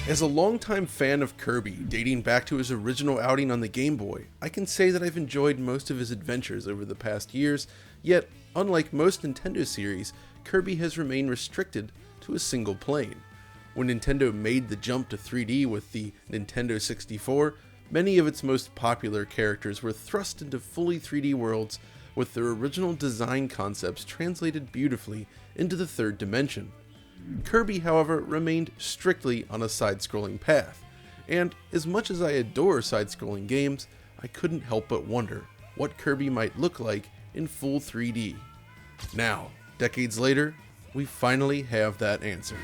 As a longtime fan of Kirby, dating back to his original outing on the Game Boy, I can say that I've enjoyed most of his adventures over the past years, yet, unlike most Nintendo series, Kirby has remained restricted to a single plane. When Nintendo made the jump to 3D with the Nintendo 64, many of its most popular characters were thrust into fully 3D worlds with their original design concepts translated beautifully into the third dimension. Kirby, however, remained strictly on a side-scrolling path, and as much as I adore side-scrolling games, I couldn't help but wonder what Kirby might look like in full 3D. Now, decades later, we finally have that answer.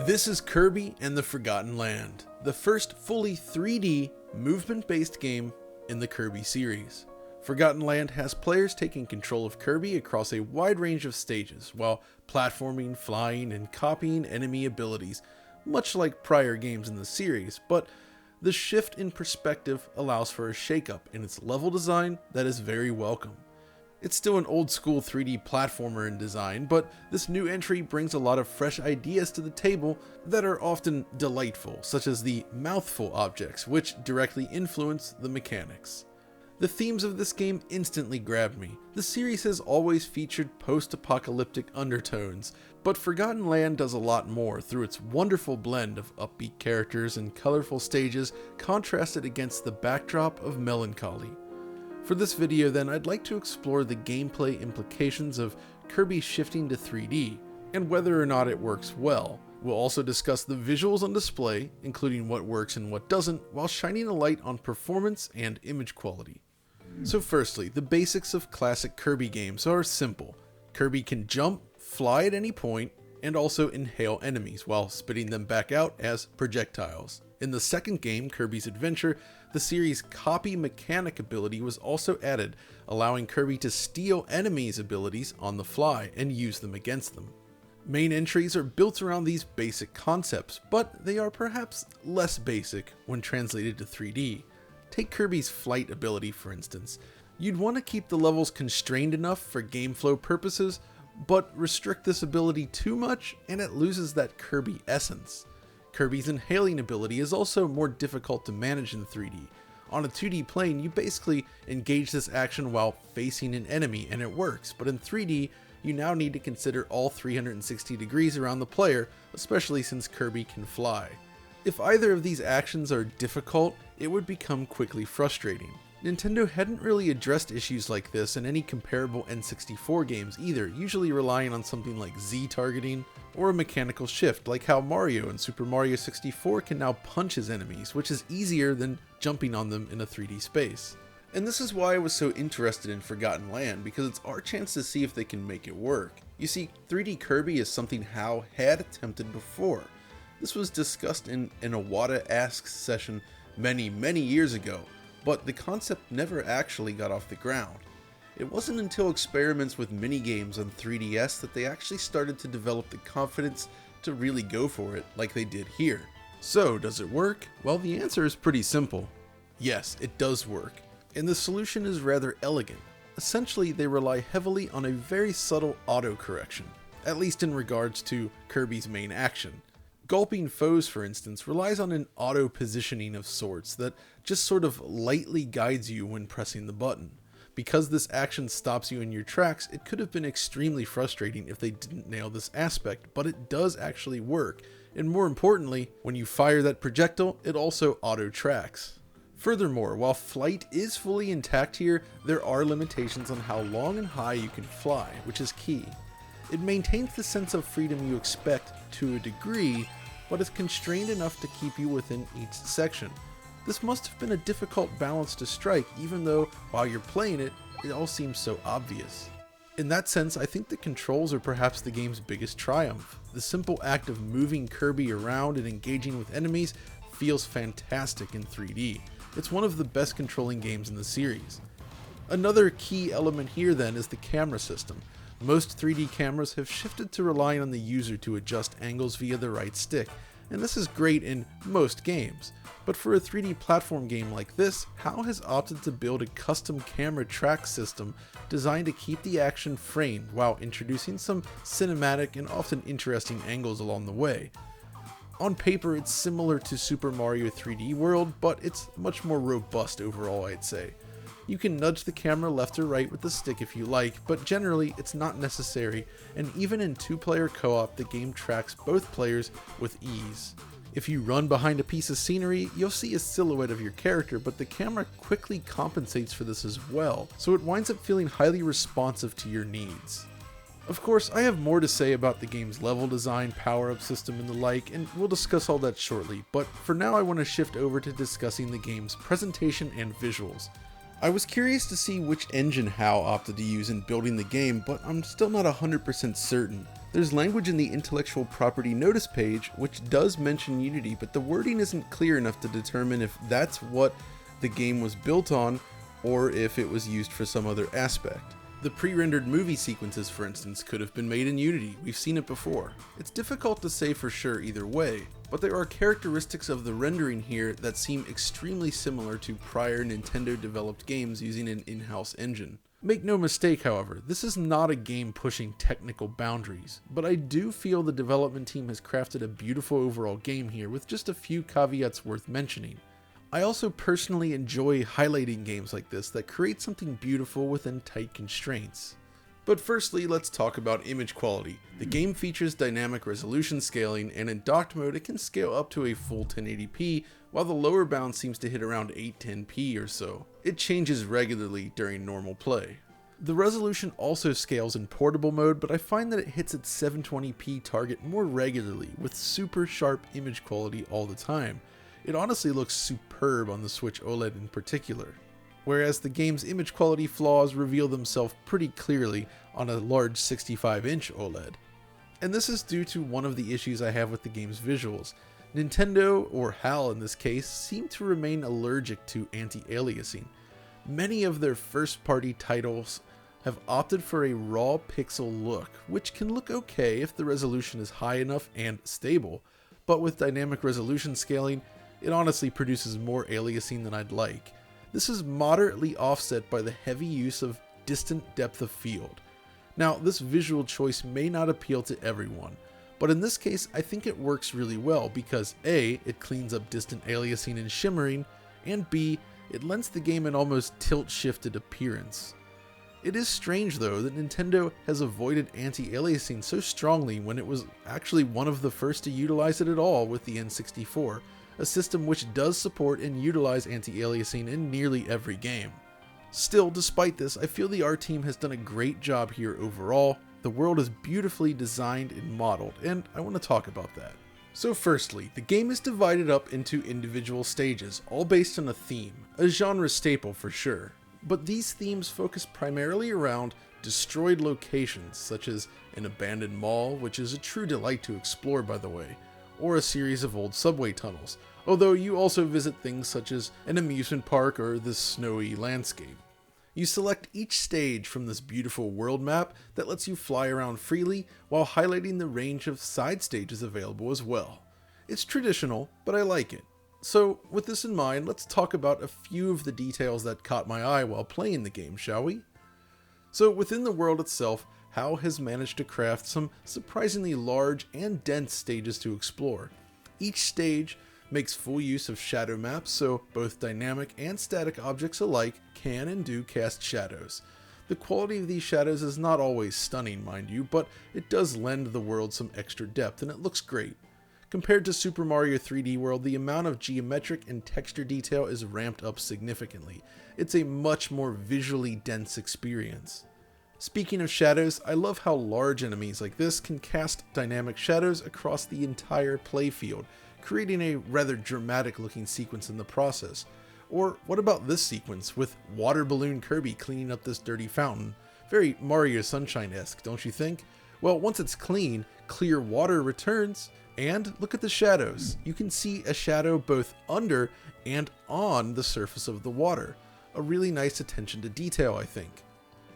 This is Kirby and the Forgotten Land, the first fully 3D, movement-based game in the Kirby series. Forgotten Land has players taking control of Kirby across a wide range of stages, while platforming, flying, and copying enemy abilities, much like prior games in the series, but the shift in perspective allows for a shakeup in its level design that is very welcome. It's still an old-school 3D platformer in design, but this new entry brings a lot of fresh ideas to the table that are often delightful, such as the Mouthful objects, which directly influence the mechanics. The themes of this game instantly grabbed me. The series has always featured post-apocalyptic undertones, but Forgotten Land does a lot more through its wonderful blend of upbeat characters and colorful stages contrasted against the backdrop of melancholy. For this video then, I'd like to explore the gameplay implications of Kirby shifting to 3D, and whether or not it works well. We'll also discuss the visuals on display, including what works and what doesn't, while shining a light on performance and image quality. So firstly, the basics of classic Kirby games are simple. Kirby can jump, fly at any point, and also inhale enemies while spitting them back out as projectiles. In the second game, Kirby's Adventure, the series' copy mechanic ability was also added, allowing Kirby to steal enemies' abilities on the fly and use them against them. Main entries are built around these basic concepts, but they are perhaps less basic when translated to 3D. Take Kirby's flight ability for instance. You'd want to keep the levels constrained enough for game flow purposes, but restrict this ability too much and it loses that Kirby essence. Kirby's inhaling ability is also more difficult to manage in 3D. On a 2D plane, you basically engage this action while facing an enemy and it works, but in 3D, you now need to consider all 360 degrees around the player, especially since Kirby can fly. If either of these actions are difficult, it would become quickly frustrating. Nintendo hadn't really addressed issues like this in any comparable N64 games either, usually relying on something like Z targeting or a mechanical shift, like how Mario in Super Mario 64 can now punch his enemies, which is easier than jumping on them in a 3D space. And this is why I was so interested in Forgotten Land, because it's our chance to see if they can make it work. You see, 3D Kirby is something HAL had attempted before. This was discussed in an Iwata Asks session many years ago, but the concept never actually got off the ground. It wasn't until experiments with minigames on 3DS that they actually started to develop the confidence to really go for it like they did here. So, does it work? Well, the answer is pretty simple. Yes, it does work, and the solution is rather elegant. Essentially, they rely heavily on a very subtle auto-correction, at least in regards to Kirby's main action. Gulping foes, for instance, relies on an auto-positioning of sorts that just sort of lightly guides you when pressing the button. Because this action stops you in your tracks, it could have been extremely frustrating if they didn't nail this aspect, but it does actually work, and more importantly, when you fire that projectile, it also auto-tracks. Furthermore, while flight is fully intact here, there are limitations on how long and high you can fly, which is key. It maintains the sense of freedom you expect track to a degree, but is constrained enough to keep you within each section. This must have been a difficult balance to strike, even though while you're playing it, it all seems so obvious. In that sense, I think the controls are perhaps the game's biggest triumph. The simple act of moving Kirby around and engaging with enemies feels fantastic in 3D. It's one of the best controlling games in the series. Another key element here then is the camera system. Most 3D cameras have shifted to relying on the user to adjust angles via the right stick, and this is great in most games. But for a 3D platform game like this, HAL has opted to build a custom camera track system designed to keep the action framed while introducing some cinematic and often interesting angles along the way. On paper, it's similar to Super Mario 3D World, but it's much more robust overall, I'd say. You can nudge the camera left or right with the stick if you like, but generally it's not necessary, and even in 2-player co-op, the game tracks both players with ease. If you run behind a piece of scenery, you'll see a silhouette of your character, but the camera quickly compensates for this as well, so it winds up feeling highly responsive to your needs. Of course, I have more to say about the game's level design, power-up system, and the like, and we'll discuss all that shortly, but for now I want to shift over to discussing the game's presentation and visuals. I was curious to see which engine HAL opted to use in building the game, but I'm still not 100% certain. There's language in the intellectual property notice page which does mention Unity, but the wording isn't clear enough to determine if that's what the game was built on or if it was used for some other aspect. The pre-rendered movie sequences, for instance, could have been made in Unity. We've seen it before. It's difficult to say for sure either way, but there are characteristics of the rendering here that seem extremely similar to prior Nintendo-developed games using an in-house engine. Make no mistake, however, this is not a game pushing technical boundaries, but I do feel the development team has crafted a beautiful overall game here with just a few caveats worth mentioning. I also personally enjoy highlighting games like this that create something beautiful within tight constraints. But firstly, let's talk about image quality. The game features dynamic resolution scaling, and in docked mode it can scale up to a full 1080p, while the lower bound seems to hit around 810p or so. It changes regularly during normal play. The resolution also scales in portable mode, but I find that it hits its 720p target more regularly, with super sharp image quality all the time. It honestly looks superb on the Switch OLED in particular, whereas the game's image quality flaws reveal themselves pretty clearly on a large 65-inch OLED. And this is due to one of the issues I have with the game's visuals. Nintendo, or HAL in this case, seem to remain allergic to anti-aliasing. Many of their first-party titles have opted for a raw pixel look, which can look okay if the resolution is high enough and stable, but with dynamic resolution scaling, it honestly produces more aliasing than I'd like. This is moderately offset by the heavy use of distant depth of field. Now, this visual choice may not appeal to everyone, but in this case I think it works really well because A, it cleans up distant aliasing and shimmering, and B, it lends the game an almost tilt-shifted appearance. It is strange though that Nintendo has avoided anti-aliasing so strongly when it was actually one of the first to utilize it at all with the N64, a system which does support and utilize anti-aliasing in nearly every game. Still, despite this, I feel the art team has done a great job here overall. The world is beautifully designed and modeled, and I want to talk about that. So firstly, the game is divided up into individual stages, all based on a theme, a genre staple for sure. But these themes focus primarily around destroyed locations, such as an abandoned mall, which is a true delight to explore by the way, or a series of old subway tunnels, although you also visit things such as an amusement park or the snowy landscape. You select each stage from this beautiful world map that lets you fly around freely while highlighting the range of side stages available as well. It's traditional, but I like it. So with this in mind, let's talk about a few of the details that caught my eye while playing the game, shall we? So within the world itself, HAL has managed to craft some surprisingly large and dense stages to explore. Each stage makes full use of shadow maps, so both dynamic and static objects alike can and do cast shadows. The quality of these shadows is not always stunning, mind you, but it does lend the world some extra depth and it looks great. Compared to Super Mario 3D World, the amount of geometric and texture detail is ramped up significantly. It's a much more visually dense experience. Speaking of shadows, I love how large enemies like this can cast dynamic shadows across the entire playfield, creating a rather dramatic looking sequence in the process. Or what about this sequence with Water Balloon Kirby cleaning up this dirty fountain? Very Mario Sunshine-esque, don't you think? Well, once it's clean, clear water returns, and look at the shadows. You can see a shadow both under and on the surface of the water. A really nice attention to detail, I think.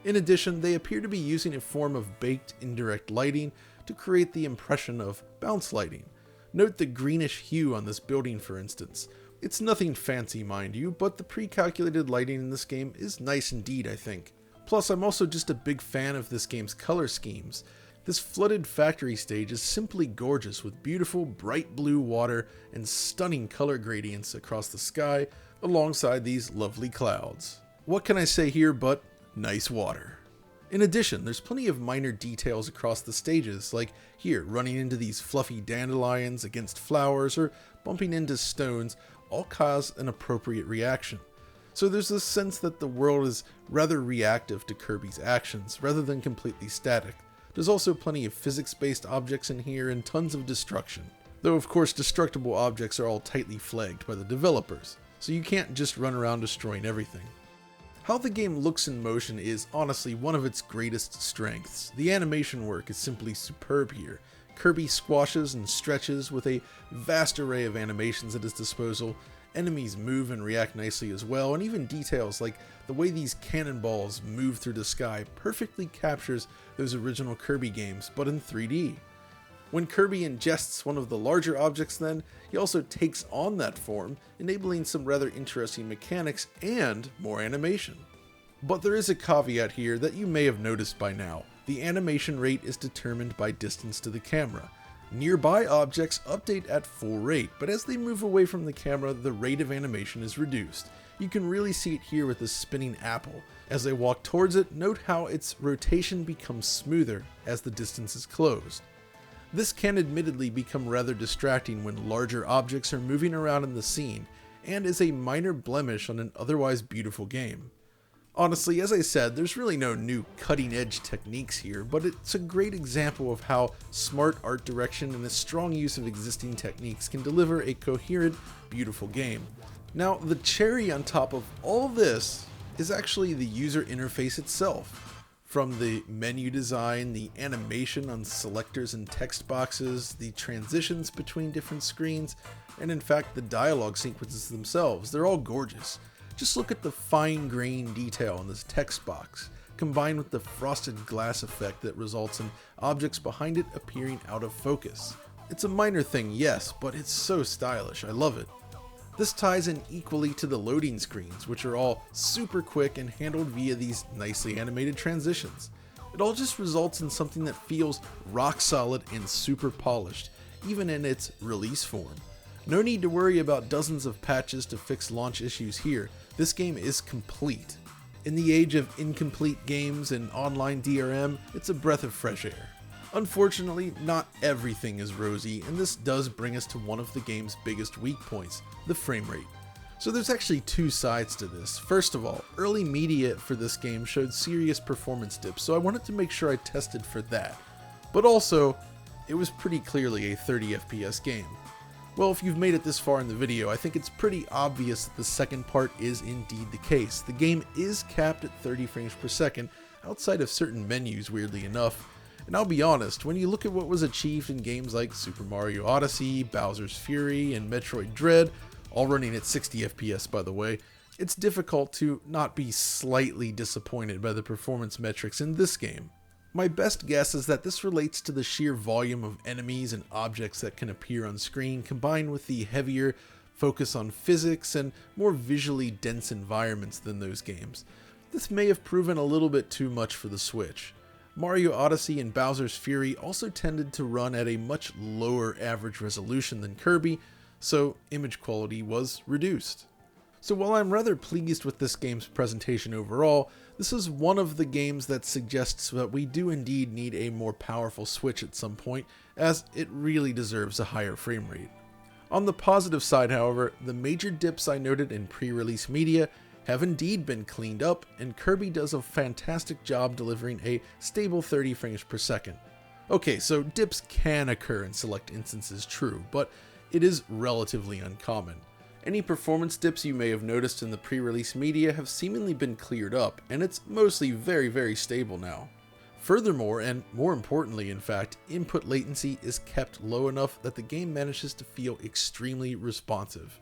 In addition, they appear to be using a form of baked indirect lighting to create the impression of bounce lighting. Note the greenish hue on this building, for instance. It's nothing fancy, mind you, but the pre-calculated lighting in this game is nice indeed, I think. Plus, I'm also just a big fan of this game's color schemes. This flooded factory stage is simply gorgeous with beautiful bright blue water and stunning color gradients across the sky alongside these lovely clouds. What can I say here but nice water? In addition, there's plenty of minor details across the stages, like here running into these fluffy dandelions against flowers or bumping into stones, all cause an appropriate reaction. So there's this sense that the world is rather reactive to Kirby's actions rather than completely static. There's also plenty of physics-based objects in here and tons of destruction. Though of course destructible objects are all tightly flagged by the developers, so you can't just run around destroying everything. How the game looks in motion is honestly one of its greatest strengths. The animation work is simply superb here. Kirby squashes and stretches with a vast array of animations at his disposal. Enemies move and react nicely as well, and even details like the way these cannonballs move through the sky perfectly captures those original Kirby games, but in 3D. When Kirby ingests one of the larger objects then, he also takes on that form, enabling some rather interesting mechanics and more animation. But there is a caveat here that you may have noticed by now. The animation rate is determined by distance to the camera. Nearby objects update at full rate, but as they move away from the camera, the rate of animation is reduced. You can really see it here with the spinning apple. As they walk towards it, note how its rotation becomes smoother as the distance is closed. This can admittedly become rather distracting when larger objects are moving around in the scene, and is a minor blemish on an otherwise beautiful game. Honestly, as I said, there's really no new cutting-edge techniques here, but it's a great example of how smart art direction and a strong use of existing techniques can deliver a coherent, beautiful game. Now, the cherry on top of all this is actually the user interface itself. From the menu design, the animation on selectors and text boxes, the transitions between different screens, and in fact the dialogue sequences themselves, they're all gorgeous. Just look at the fine-grained detail on this text box, combined with the frosted glass effect that results in objects behind it appearing out of focus. It's a minor thing, yes, but it's so stylish, I love it. This ties in equally to the loading screens, which are all super quick and handled via these nicely animated transitions. It all just results in something that feels rock solid and super polished, even in its release form. No need to worry about dozens of patches to fix launch issues here. This game is complete. In the age of incomplete games and online DRM, it's a breath of fresh air. Unfortunately, not everything is rosy, and this does bring us to one of the game's biggest weak points, the frame rate. So there's actually two sides to this. First of all, early media for this game showed serious performance dips, so I wanted to make sure I tested for that. But also, it was pretty clearly a 30 FPS game. Well, if you've made it this far in the video, I think it's pretty obvious that the second part is indeed the case. The game is capped at 30 frames per second, outside of certain menus, weirdly enough. And I'll be honest, when you look at what was achieved in games like Super Mario Odyssey, Bowser's Fury, and Metroid Dread, all running at 60 FPS by the way, it's difficult to not be slightly disappointed by the performance metrics in this game. My best guess is that this relates to the sheer volume of enemies and objects that can appear on screen, combined with the heavier focus on physics and more visually dense environments than those games. This may have proven a little bit too much for the Switch. Mario Odyssey and Bowser's Fury also tended to run at a much lower average resolution than Kirby, so image quality was reduced. So while I'm rather pleased with this game's presentation overall, this is one of the games that suggests that we do indeed need a more powerful Switch at some point, as it really deserves a higher frame rate. On the positive side, however, the major dips I noted in pre-release media have indeed been cleaned up, and Kirby does a fantastic job delivering a stable 30 frames per second. Okay, so dips can occur in select instances, true, but it is relatively uncommon. Any performance dips you may have noticed in the pre-release media have seemingly been cleared up, and it's mostly very stable now. Furthermore, and more importantly in fact, input latency is kept low enough that the game manages to feel extremely responsive.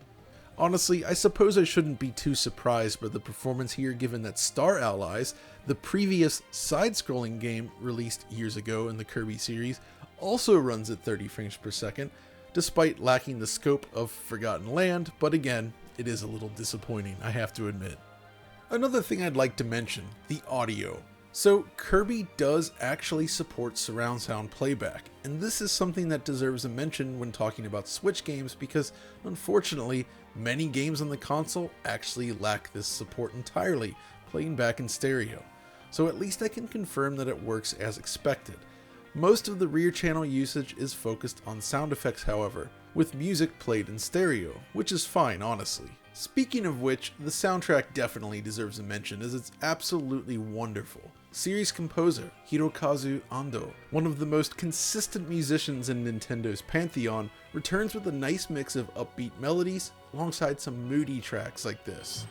Honestly, I suppose I shouldn't be too surprised by the performance here, given that Star Allies, the previous side-scrolling game released years ago in the Kirby series, also runs at 30 frames per second, despite lacking the scope of Forgotten Land, but again, it is a little disappointing, I have to admit. Another thing I'd like to mention, the audio. So Kirby does actually support surround sound playback, and this is something that deserves a mention when talking about Switch games because, unfortunately, many games on the console actually lack this support entirely, playing back in stereo. So at least I can confirm that it works as expected. Most of the rear channel usage is focused on sound effects, however, with music played in stereo, which is fine, honestly. Speaking of which, the soundtrack definitely deserves a mention as it's absolutely wonderful. Series composer Hirokazu Ando, one of the most consistent musicians in Nintendo's pantheon, returns with a nice mix of upbeat melodies alongside some moody tracks like this.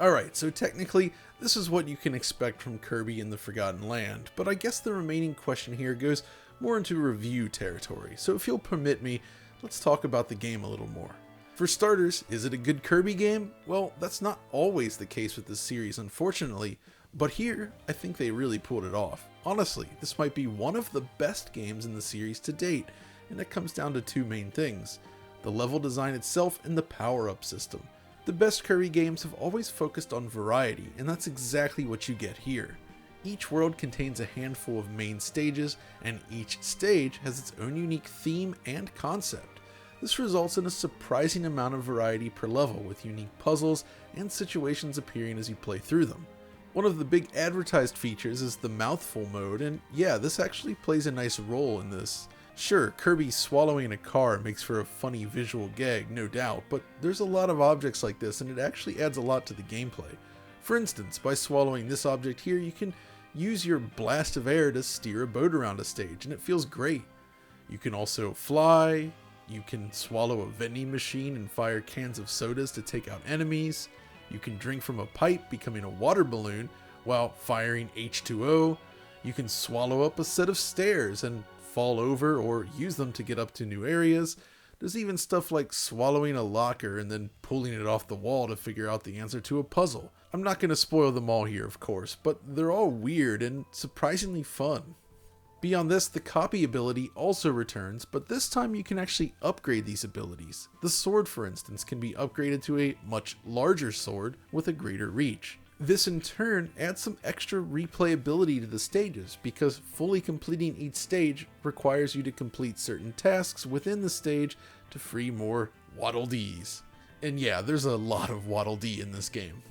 Alright, so technically, this is what you can expect from Kirby in the Forgotten Land, but I guess the remaining question here goes more into review territory, so if you'll permit me, let's talk about the game a little more. For starters, is it a good Kirby game? Well, that's not always the case with this series, unfortunately, but here, I think they really pulled it off. Honestly, this might be one of the best games in the series to date, and it comes down to two main things: the level design itself and the power-up system. The best Kirby games have always focused on variety, and that's exactly what you get here. Each world contains a handful of main stages, and each stage has its own unique theme and concept. This results in a surprising amount of variety per level, with unique puzzles and situations appearing as you play through them. One of the big advertised features is the Mouthful Mode, and yeah, this actually plays a nice role in this. Sure, Kirby swallowing a car makes for a funny visual gag, no doubt, but there's a lot of objects like this and it actually adds a lot to the gameplay. For instance, by swallowing this object here, you can use your blast of air to steer a boat around a stage, and it feels great. You can also fly, you can swallow a vending machine and fire cans of sodas to take out enemies, you can drink from a pipe, becoming a water balloon while firing H2O, you can swallow up a set of stairs and fall over or use them to get up to new areas. There's even stuff like swallowing a locker and then pulling it off the wall to figure out the answer to a puzzle. I'm not going to spoil them all here, of course, but they're all weird and surprisingly fun. Beyond this, the copy ability also returns, but this time you can actually upgrade these abilities. The sword, for instance, can be upgraded to a much larger sword with a greater reach. This in turn adds some extra replayability to the stages, because fully completing each stage requires you to complete certain tasks within the stage to free more Waddle Dees. And yeah, there's a lot of Waddle Dee in this game.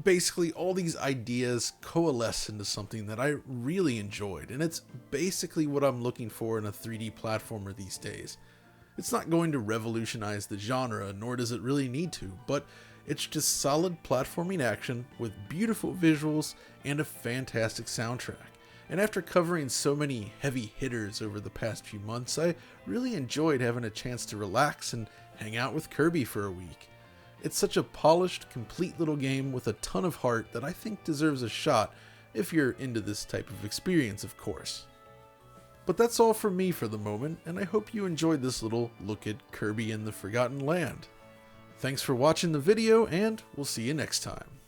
Basically, all these ideas coalesce into something that I really enjoyed, and it's basically what I'm looking for in a 3D platformer these days. It's not going to revolutionize the genre, nor does it really need to, but it's just solid platforming action with beautiful visuals and a fantastic soundtrack. And after covering so many heavy hitters over the past few months, I really enjoyed having a chance to relax and hang out with Kirby for a week. It's such a polished, complete little game with a ton of heart that I think deserves a shot if you're into this type of experience, of course. But that's all from me for the moment, and I hope you enjoyed this little look at Kirby and the Forgotten Land. Thanks for watching the video, and we'll see you next time.